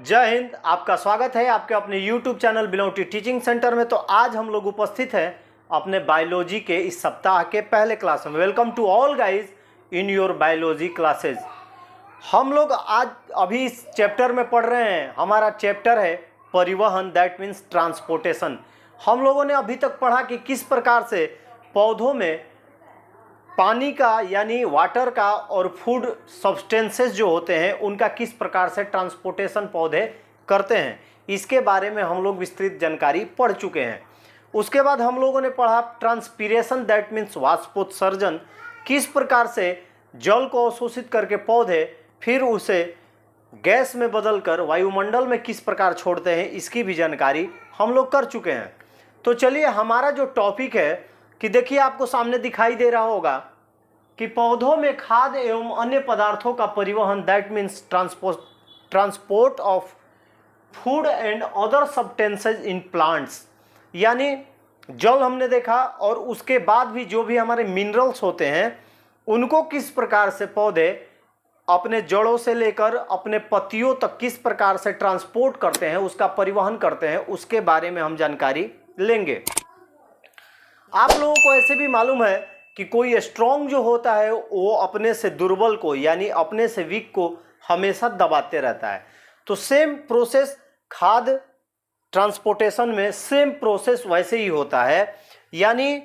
जय हिंद। आपका स्वागत है आपके अपने YouTube channel belong to teaching centre में। तो आज हम लोग उपस्थित हैं अपने बायोलॉजी के इस सप्ताह के पहले क्लास में। Welcome to all guys in your biology classes. हम लोग आज अभी इस चैप्टर में पढ़ रहे हैं। हमारा चैप्टर है परिवहन, दैट मीन्स ट्रांसपोर्टेशन। हम लोगों ने अभी तक पढ़ा कि किस प्रकार से पौधों में पानी का यानी वाटर का और फूड सब्सटेंसेस जो होते हैं उनका किस प्रकार से ट्रांसपोर्टेशन पौधे करते हैं, इसके बारे में हम लोग विस्तृत जानकारी पढ़ चुके हैं। उसके बाद हम लोगों ने पढ़ा ट्रांसपीरेशन, दैट मीन्स वाष्पोत्सर्जन। किस प्रकार से जल को अवशोषित करके पौधे फिर उसे गैस में बदलकर वायुमंडल में किस प्रकार छोड़ते हैं, इसकी भी जानकारी हम लोग कर चुके हैं। तो चलिए, हमारा जो टॉपिक है कि देखिए आपको सामने दिखाई दे रहा होगा कि पौधों में खाद्य एवं अन्य पदार्थों का परिवहन, that means transport of food and other substances in plants. यानी जल हमने देखा और उसके बाद भी जो भी हमारे मिनरल्स होते हैं उनको किस प्रकार से पौधे अपने जड़ों से लेकर अपने पत्तियों तक किस प्रकार से ट्रांसपोर्ट करते हैं, उसका परिवहन करते हैं, उसके बारे में हम जानकारी लेंगे। आप लोगों को ऐसे भी मालूम है कि कोई स्ट्रॉन्ग जो होता है वो अपने से दुर्बल को यानी अपने से वीक को हमेशा दबाते रहता है। तो सेम प्रोसेस खाद्य ट्रांसपोर्टेशन में सेम प्रोसेस वैसे ही होता है। यानी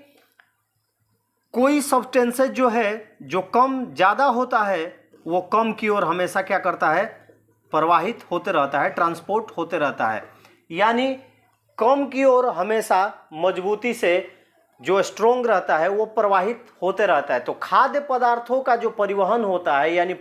कोई सब्सटेंसेस जो है जो कम ज़्यादा होता है वो कम की ओर हमेशा क्या करता है, प्रवाहित होते रहता है, ट्रांसपोर्ट होते रहता है। यानी कम की ओर हमेशा मजबूती से जो स्ट्रोंग रहता है वो प्रवाहित होते रहता है। तो खाद्य पदार्थों का जो परिवहन होता है यानी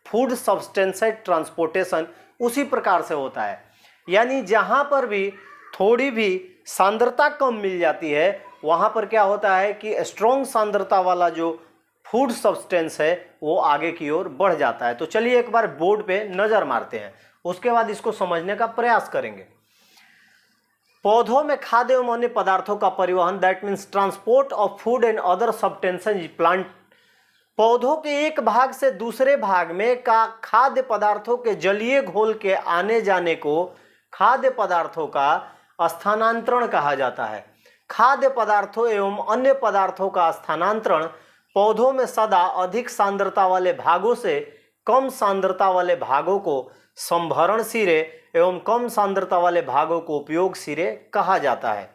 फूड सब्सटेंसेस ट्रांसपोर्टेशन उसी प्रकार से होता है। यानी जहाँ पर भी थोड़ी भी सांद्रता कम मिल जाती है वहाँ पर क्या होता है कि स्ट्रोंग सांद्रता वाला जो फूड सब्सटेंस है वो आगे की ओर बढ़ जाता है। तो चलिए एक बार बोर्ड पे नज़र मारते हैं, उसके बाद इसको समझने का प्रयास करेंगे। पौधों में खाद्य एवं अन्य पदार्थों का परिवहन, that means transport of food and other substances plant. पौधों के एक भाग से दूसरे भाग में का खाद्य पदार्थों के जलीय घोल के आने जाने को खाद्य पदार्थों का स्थानांतरण कहा जाता है। खाद्य पदार्थों एवं अन्य पदार्थों का स्थानांतरण पौधों में सदा अधिक सांद्रता वाले भागों से कम सांद्रता वाले भागों को संभरण सिरे एवं कम सांद्रता वाले भागों को उपयोग सिरे कहा जाता है।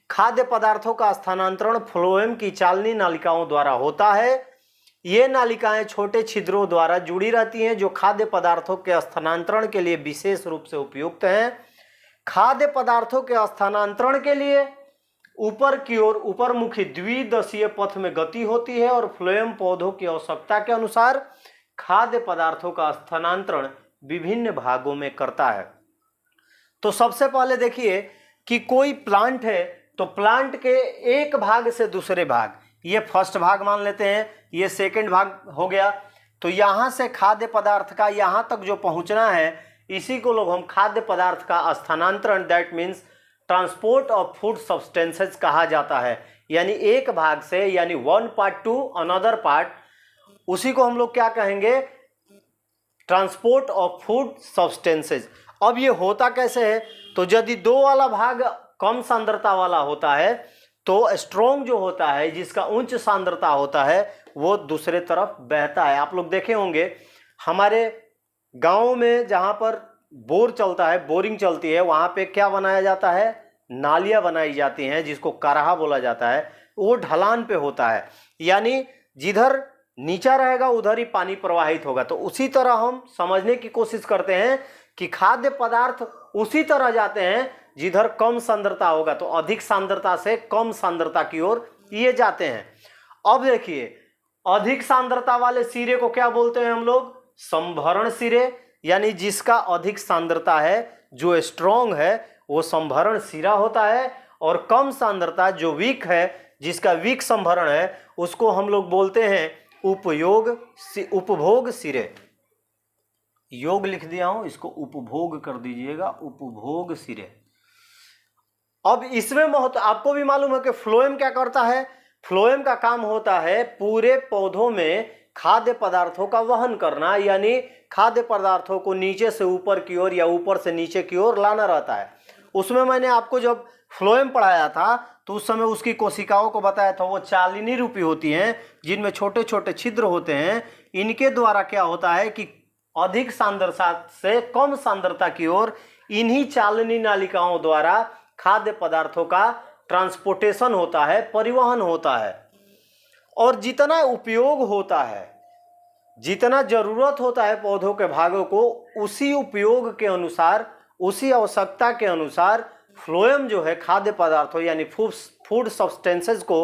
खाद्य पदार्थों का स्थानांतरण फ्लोएम की चालनी नालिकाओं द्वारा होता है। ये नालिकाएं छोटे छिद्रों द्वारा जुड़ी रहती हैं जो खाद्य पदार्थों के स्थानांतरण के लिए विशेष रूप से उपयुक्त हैं। खाद्य पदार्थों के स्थानांतरण के लिए ऊपर की ओर ऊपरमुखी द्विदिशीय पथ में गति होती है और फ्लोएम पौधों की आवश्यकता के अनुसार खाद्य पदार्थों का स्थानांतरण विभिन्न भागों में करता है। तो सबसे पहले देखिए कि कोई प्लांट है तो प्लांट के एक भाग से दूसरे भाग, ये फर्स्ट भाग मान लेते हैं, ये सेकंड भाग हो गया। तो यहाँ से खाद्य पदार्थ का यहाँ तक जो पहुँचना है इसी को लोग हम खाद्य पदार्थ का स्थानांतरण, that means transport of food substances कहा जाता है। यानी एक भाग से यानी one part to another part, उसी को हम लोग क्या कहेंगे, ट्रांसपोर्ट ऑफ फूड सब्सटेंसेस। अब ये होता कैसे है, तो यदि दो वाला भाग कम सांद्रता वाला होता है तो स्ट्रॉन्ग जो होता है जिसका उच्च सांद्रता होता है वो दूसरे तरफ बहता है। आप लोग देखे होंगे हमारे गाँव में जहाँ पर बोर चलता है, बोरिंग चलती है, वहाँ पे क्या बनाया जाता है, नालियाँ बनाई जाती हैं जिसको कराहा बोला जाता है। वो ढलान पे होता है, यानी जिधर नीचा रहेगा उधर ही पानी प्रवाहित होगा। तो उसी तरह हम समझने की कोशिश करते हैं कि खाद्य पदार्थ उसी तरह जाते हैं जिधर कम सांद्रता होगा तो अधिक सांद्रता से कम सांद्रता की ओर ये जाते हैं। अब देखिए अधिक सांद्रता वाले सिरे को क्या बोलते हैं हम लोग, संभरण सिरे। यानी जिसका अधिक सांद्रता है, जो स्ट्रॉन्ग है, वो संभरण सिरा होता है। और कम सांद्रता जो वीक है, जिसका वीक संभरण है, उसको हम लोग बोलते हैं उपभोग सिरे। योग लिख दिया हूं, इसको उपभोग कर दीजिएगा, उपभोग सिरे। अब इसमें आपको भी मालूम है कि फ्लोएम क्या करता है, फ्लोएम का काम होता है पूरे पौधों में खाद्य पदार्थों का वहन करना, यानी खाद्य पदार्थों को नीचे से ऊपर की ओर या ऊपर से नीचे की ओर लाना रहता है। उसमें मैंने आपको जब फ्लोएम पढ़ाया था तो उस समय उसकी कोशिकाओं को बताया था, वो चालिनी रूपी होती हैं जिनमें छोटे छोटे छिद्र होते हैं। इनके द्वारा क्या होता है कि अधिक सांद्रता से कम सांद्रता की ओर इन्हीं चालनी नालिकाओं द्वारा खाद्य पदार्थों का ट्रांसपोर्टेशन होता है, परिवहन होता है। और जितना उपयोग होता है, जितना जरूरत होता है पौधों के भागों को, उसी उपयोग के अनुसार, उसी आवश्यकता के अनुसार फ्लोएम जो है खाद्य पदार्थों यानी फूड सब्सटेंसेस को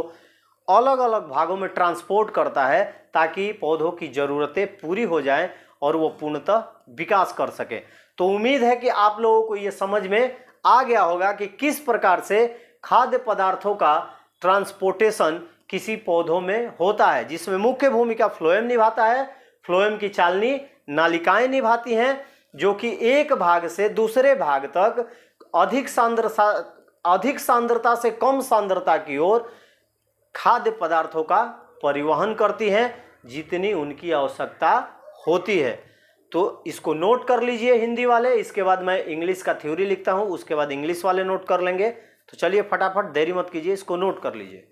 अलग अलग भागों में ट्रांसपोर्ट करता है ताकि पौधों की ज़रूरतें पूरी हो जाएं और वो पूर्णतः विकास कर सके। तो उम्मीद है कि आप लोगों को ये समझ में आ गया होगा कि किस प्रकार से खाद्य पदार्थों का ट्रांसपोर्टेशन किसी पौधों में होता है, जिसमें मुख्य भूमिका फ्लोएम निभाता है। फ्लोएम की चालनी नालिकाएं निभाती हैं जो कि एक भाग से दूसरे भाग तक अधिक सांद्रता से कम सांद्रता की ओर खाद्य पदार्थों का परिवहन करती हैं जितनी उनकी आवश्यकता होती है। तो इसको नोट कर लीजिए हिंदी वाले, इसके बाद मैं इंग्लिश का थ्योरी लिखता हूं, उसके बाद इंग्लिश वाले नोट कर लेंगे। तो चलिए फटाफट, देरी मत कीजिए, इसको नोट कर लीजिए।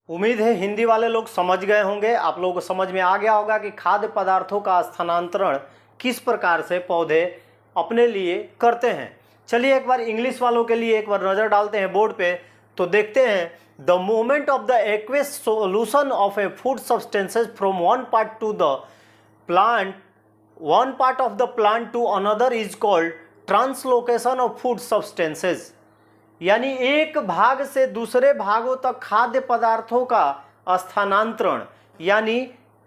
उम्मीद है हिंदी वाले लोग समझ गए होंगे, आप लोगों को समझ में आ गया होगा कि खाद्य पदार्थों का स्थानांतरण किस प्रकार से पौधे अपने लिए करते हैं। चलिए एक बार इंग्लिश वालों के लिए एक बार नज़र डालते हैं बोर्ड पे, तो देखते हैं। The movement of the aqueous solution of a food substances from one part to the plant, one part of the plant to another is called translocation of food substances. यानी एक भाग से दूसरे भागों तक खाद्य पदार्थों का स्थानांतरण, यानी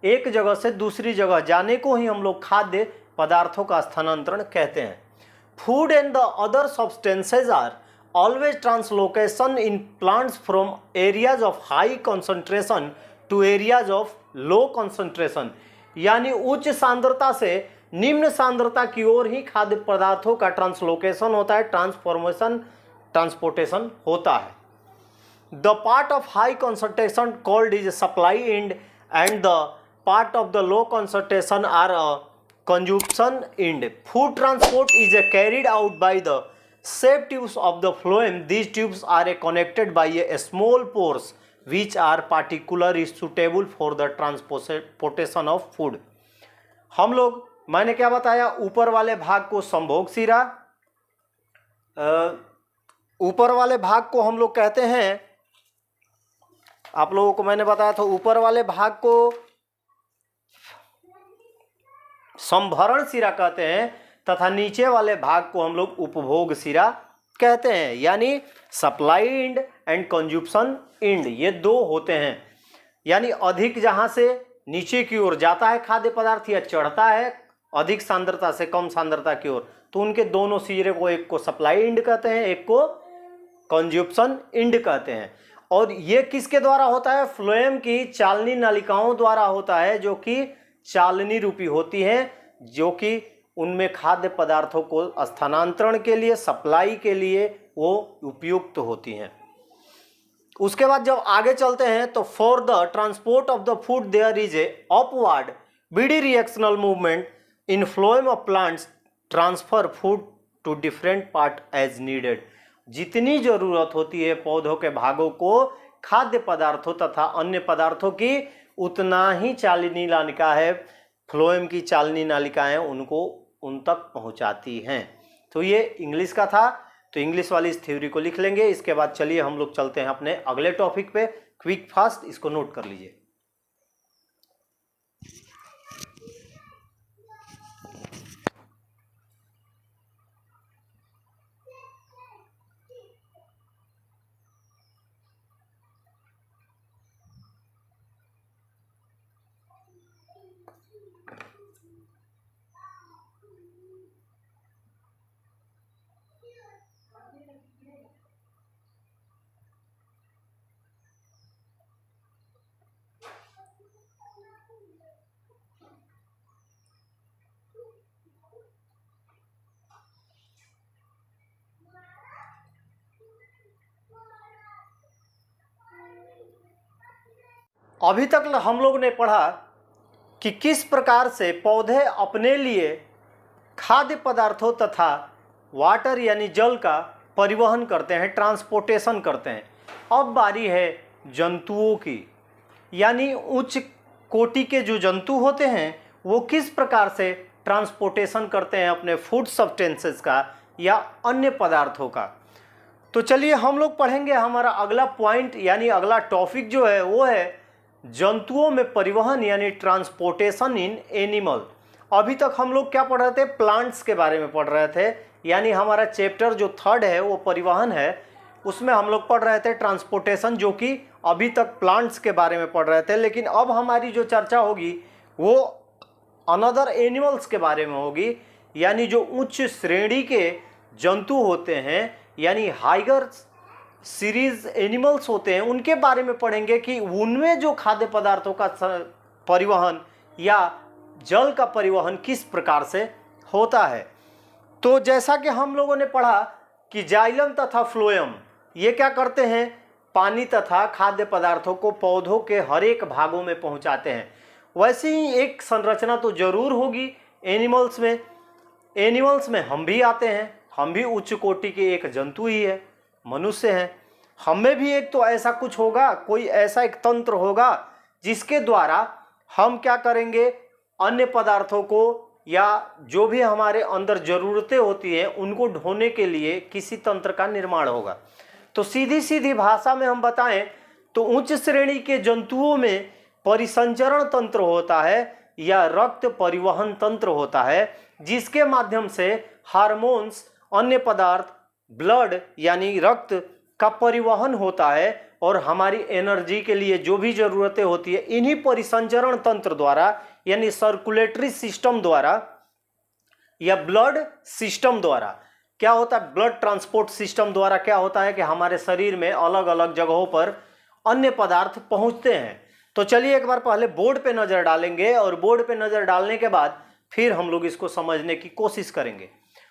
एक जगह से दूसरी जगह जाने को ही हम लोग खाद्य पदार्थों का स्थानांतरण कहते हैं। Food and the other substances are always translocation in plants from areas of high concentration to areas of low concentration. यानी उच्च सांद्रता से निम्न सांद्रता की ओर ही खाद्य पदार्थों का ट्रांसलोकेशन होता है, ट्रांसपोर्टेशन होता है। The part of high concentration called is supply end and the part of the low concentration are a consumption end. Food transport is carried out by the shape tubes of the phloem. These tubes are connected by a small pores which are particularly suitable for the transportation of food. हम लोग, मैंने क्या बताया, ऊपर वाले भाग को संभोग सिरा, ऊपर वाले भाग को हम लोग कहते हैं, आप लोगों को मैंने बताया था ऊपर वाले भाग को संभरण सिरा कहते हैं तथा नीचे वाले भाग को हम लोग उपभोग सिरा कहते हैं। यानी supply end and consumption end, ये दो होते हैं। यानी अधिक जहाँ से नीचे की ओर जाता है खाद्य पदार्थ या चढ़ता है अधिक सांद्रता से कम सांद्रता की ओर, तो उनके दोनों सिरे को, एक को सप्लाई इंड कहते हैं, एक को कंजम्पशन इंड कहते हैं। और ये किसके द्वारा होता है? फ्लोएम की चालनी नलिकाओं द्वारा होता है, जो कि चालनी रूपी होती हैं, जो कि उनमें खाद्य पदार्थों को स्थानांतरण के लिए, सप्लाई के लिए वो उपयुक्त होती हैं। उसके बाद जब आगे चलते हैं तो for the transport of the food there is a upward bidirectional movement in phloem of plants transfer food to different part as needed. जितनी जरूरत होती है पौधों के भागों को खाद्य पदार्थों तथा अन्य पदार्थों की, उतना ही चालनी नालिका है, फ्लोएम की चालनी नालिकाएं उनको उन तक पहुंचाती हैं। तो ये इंग्लिश का था। तो इंग्लिश वाली इस थ्योरी को लिख लेंगे। इसके बाद चलिए हम लोग चलते हैं अपने अगले टॉपिक पे, क्विक फास्ट, इसको नोट कर लीजिए। अभी तक हम लोग ने पढ़ा कि किस प्रकार से पौधे अपने लिए खाद्य पदार्थों तथा वाटर यानी जल का परिवहन करते हैं, ट्रांसपोर्टेशन करते हैं। अब बारी है जंतुओं की, यानी उच्च कोटि के जो जंतु होते हैं वो किस प्रकार से ट्रांसपोर्टेशन करते हैं अपने फूड सब्सटेंसेस का या अन्य पदार्थों का। तो चलिए हम लोग पढ़ेंगे, हमारा अगला पॉइंट यानी अगला टॉपिक जो है वो है जंतुओं में परिवहन यानी ट्रांसपोर्टेशन इन एनिमल। अभी तक हम लोग क्या पढ़ रहे थे, प्लांट्स के बारे में पढ़ रहे थे, यानी हमारा चैप्टर जो 3rd है वो परिवहन है, उसमें हम लोग पढ़ रहे थे ट्रांसपोर्टेशन, जो कि अभी तक प्लांट्स के बारे में पढ़ रहे थे। लेकिन अब हमारी जो चर्चा होगी वो अनदर एनिमल्स के बारे में होगी, यानी जो उच्च श्रेणी के जंतु होते हैं यानी हाइगर सीरीज एनिमल्स होते हैं, उनके बारे में पढ़ेंगे कि उनमें जो खाद्य पदार्थों का परिवहन या जल का परिवहन किस प्रकार से होता है। तो जैसा कि हम लोगों ने पढ़ा कि जाइलम तथा फ्लोएम ये क्या करते हैं, पानी तथा खाद्य पदार्थों को पौधों के हर एक भागों में पहुंचाते हैं। वैसे ही एक संरचना तो जरूर होगी एनिमल्स में। एनिमल्स में हम भी आते हैं, हम भी उच्च कोटि के एक जंतु ही है, मनुष्य हैं। हमें भी एक तो ऐसा कुछ होगा, कोई ऐसा एक तंत्र होगा जिसके द्वारा हम क्या करेंगे, अन्य पदार्थों को या जो भी हमारे अंदर ज़रूरतें होती हैं उनको ढोने के लिए किसी तंत्र का निर्माण होगा। तो सीधी सीधी भाषा में हम बताएं तो उच्च श्रेणी के जंतुओं में परिसंचरण तंत्र होता है या रक्त परिवहन तंत्र होता है, जिसके माध्यम से हार्मोन्स, अन्य पदार्थ, ब्लड यानी रक्त का परिवहन होता है और हमारी एनर्जी के लिए जो भी ज़रूरतें होती है इन्हीं परिसंचरण तंत्र द्वारा यानी सर्कुलेटरी सिस्टम द्वारा या ब्लड सिस्टम द्वारा क्या होता है, ब्लड ट्रांसपोर्ट सिस्टम द्वारा क्या होता है कि हमारे शरीर में अलग अलग जगहों पर अन्य पदार्थ पहुंचते हैं। तो चलिए एक बार पहले बोर्ड पे नज़र डालेंगे और बोर्ड पे नज़र डालने के बाद फिर हम लोग इसको समझने की कोशिश करेंगे।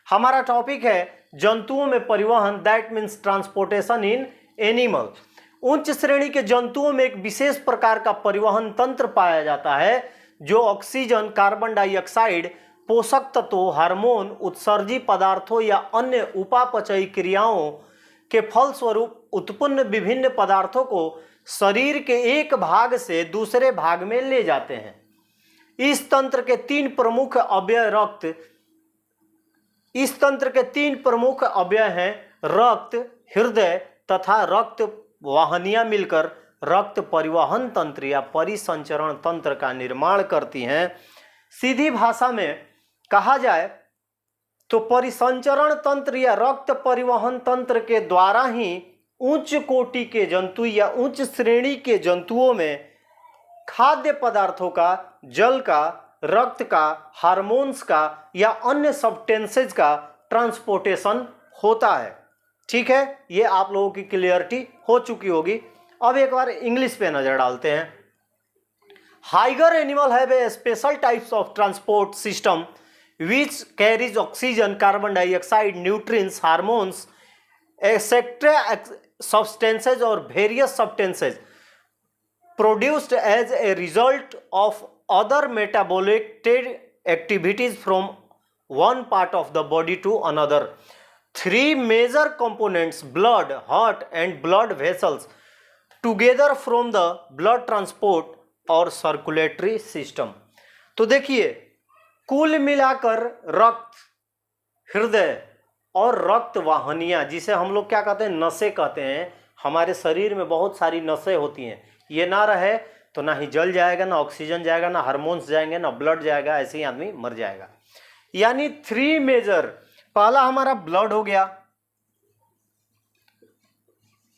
हमारा टॉपिक है जंतुओं में परिवहन, that means transportation in animal. उच्च श्रेणी के जंतुओं में एक विशेष प्रकार का परिवहन तंत्र पाया जाता है जो ऑक्सीजन, कार्बन डाइऑक्साइड, पोषक तत्वों, हार्मोन, उत्सर्जी पदार्थों या अन्य उपापचयी क्रियाओं के फलस्वरूप उत्पन्न विभिन्न पदार्थों को शरीर के एक भाग से दूसरे भाग में ले जाते हैं। इस तंत्र के तीन प्रमुख अवयव हैं रक्त, हृदय तथा रक्त वाहिनियां मिलकर रक्त परिवहन तंत्र या परिसंचरण तंत्र का निर्माण करती हैं। सीधी भाषा में कहा जाए तो परिसंचरण तंत्र या रक्त परिवहन तंत्र के द्वारा ही उच्च कोटि के जंतु या उच्च श्रेणी के जंतुओं में खाद्य पदार्थों का, जल का, रक्त का, हार्मोन्स का या अन्य सब्सटेंसेज का ट्रांसपोर्टेशन होता है। ठीक है, ये आप लोगों की क्लियरिटी हो चुकी होगी। अब एक बार इंग्लिश पे नजर डालते हैं। Higher animal have a special types of transport system which carries oxygen, carbon dioxide, nutrients, hormones, etc. substances or various substances produced as a result of other metabolic activities from one part of the body to another. Three major components, blood, heart and blood vessels, together from the blood transport और circulatory system। तो देखिए कुल मिलाकर रक्त, हृदय और रक्त वाहिनियाँ, जिसे हम लोग क्या कहते हैं, नसें कहते हैं। हमारे शरीर में बहुत सारी नसें होती हैं, ये ना रहे तो ना ही जल जाएगा, ना ऑक्सीजन जाएगा, ना हार्मोन्स जाएंगे, ना ब्लड जाएगा, ऐसे ही आदमी मर जाएगा। यानी 3 मेजर, पहला हमारा ब्लड हो गया,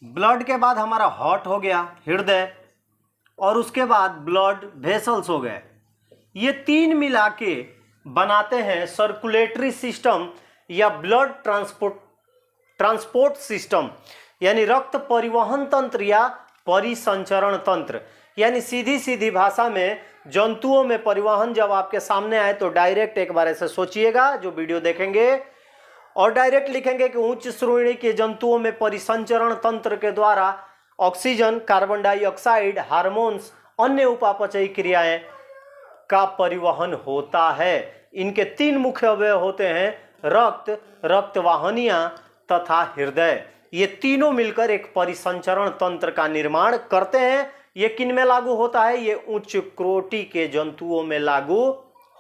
ब्लड के बाद हमारा हार्ट हो गया, हृदय, और उसके बाद ब्लड वेसल्स हो गए। ये 3 मिला के बनाते हैं सर्कुलेटरी सिस्टम या ब्लड ट्रांसपोर्ट सिस्टम, यानी रक्त परिवहन तंत्र या परिसंचरण तंत्र। यानी सीधी सीधी भाषा में जंतुओं में परिवहन जब आपके सामने आए तो डायरेक्ट एक बार ऐसे सोचिएगा, जो वीडियो देखेंगे, और डायरेक्ट लिखेंगे कि उच्च श्रेणी के जंतुओं में परिसंचरण तंत्र के द्वारा ऑक्सीजन, कार्बन डाइऑक्साइड, हार्मोन्स, अन्य उपापचयी क्रियाएं का परिवहन होता है। इनके 3 मुख्य अवयव होते हैं, रक्त, रक्तवाहिनियां तथा हृदय। ये तीनों मिलकर एक परिसंचरण तंत्र का निर्माण करते हैं। ये किन में लागू होता है? ये उच्च कोटि के जंतुओं में लागू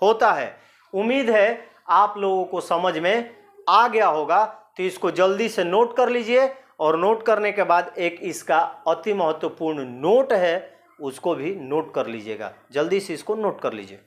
होता है। उम्मीद है आप लोगों को समझ में आ गया होगा, तो इसको जल्दी से नोट कर लीजिए, और नोट करने के बाद एक इसका अति महत्वपूर्ण नोट है, उसको भी नोट कर लीजिएगा। जल्दी से इसको नोट कर लीजिए।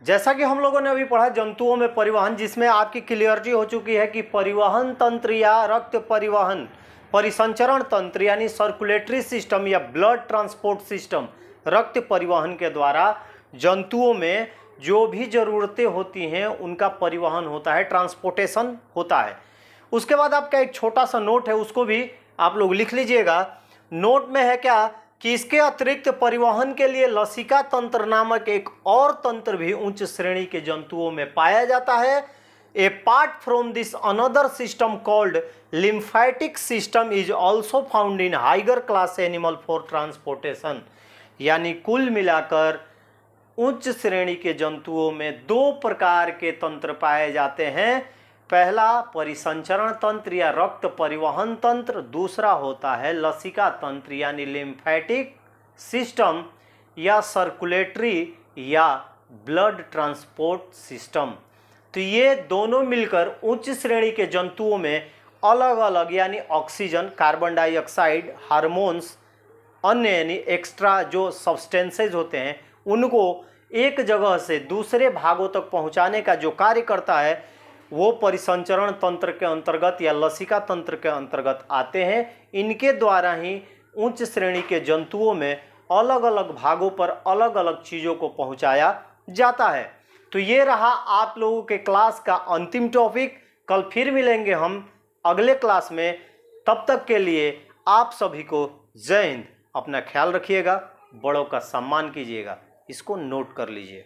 जैसा कि हम लोगों ने अभी पढ़ा जंतुओं में परिवहन, जिसमें आपकी क्लियरिटी हो चुकी है कि परिवहन तंत्र या रक्त परिवहन परिसंचरण तंत्र यानी सर्कुलेटरी सिस्टम या ब्लड ट्रांसपोर्ट सिस्टम, रक्त परिवहन के द्वारा जंतुओं में जो भी ज़रूरतें होती हैं उनका परिवहन होता है, ट्रांसपोर्टेशन होता है। उसके बाद आपका एक छोटा सा नोट है, उसको भी आप लोग लिख लीजिएगा। नोट में है क्या कि इसके अतिरिक्त परिवहन के लिए लसिका तंत्र नामक एक और तंत्र भी उच्च श्रेणी के जंतुओं में पाया जाता है। Apart from this, another system called lymphatic system is also found in higher class animal for transportation। यानी कुल मिलाकर उच्च श्रेणी के जंतुओं में 2 प्रकार के तंत्र पाए जाते हैं। पहला परिसंचरण तंत्र या रक्त परिवहन तंत्र, दूसरा होता है लसिका तंत्र यानी लिम्फेटिक सिस्टम या सर्कुलेटरी या ब्लड ट्रांसपोर्ट सिस्टम। तो ये दोनों मिलकर उच्च श्रेणी के जंतुओं में अलग अलग यानी ऑक्सीजन, कार्बन डाइऑक्साइड, हार्मोन्स, अन्य यानी एक्स्ट्रा जो सब्सटेंसेज होते हैं उनको एक जगह से दूसरे भागों तक पहुंचाने का जो कार्य करता है वो परिसंचरण तंत्र के अंतर्गत या लसिका तंत्र के अंतर्गत आते हैं। इनके द्वारा ही उच्च श्रेणी के जंतुओं में अलग अलग भागों पर अलग अलग चीज़ों को पहुंचाया जाता है। तो ये रहा आप लोगों के क्लास का अंतिम टॉपिक। कल फिर मिलेंगे हम अगले क्लास में। तब तक के लिए आप सभी को जय हिंद। अपना ख्याल रखिएगा, बड़ों का सम्मान कीजिएगा। इसको नोट कर लीजिए।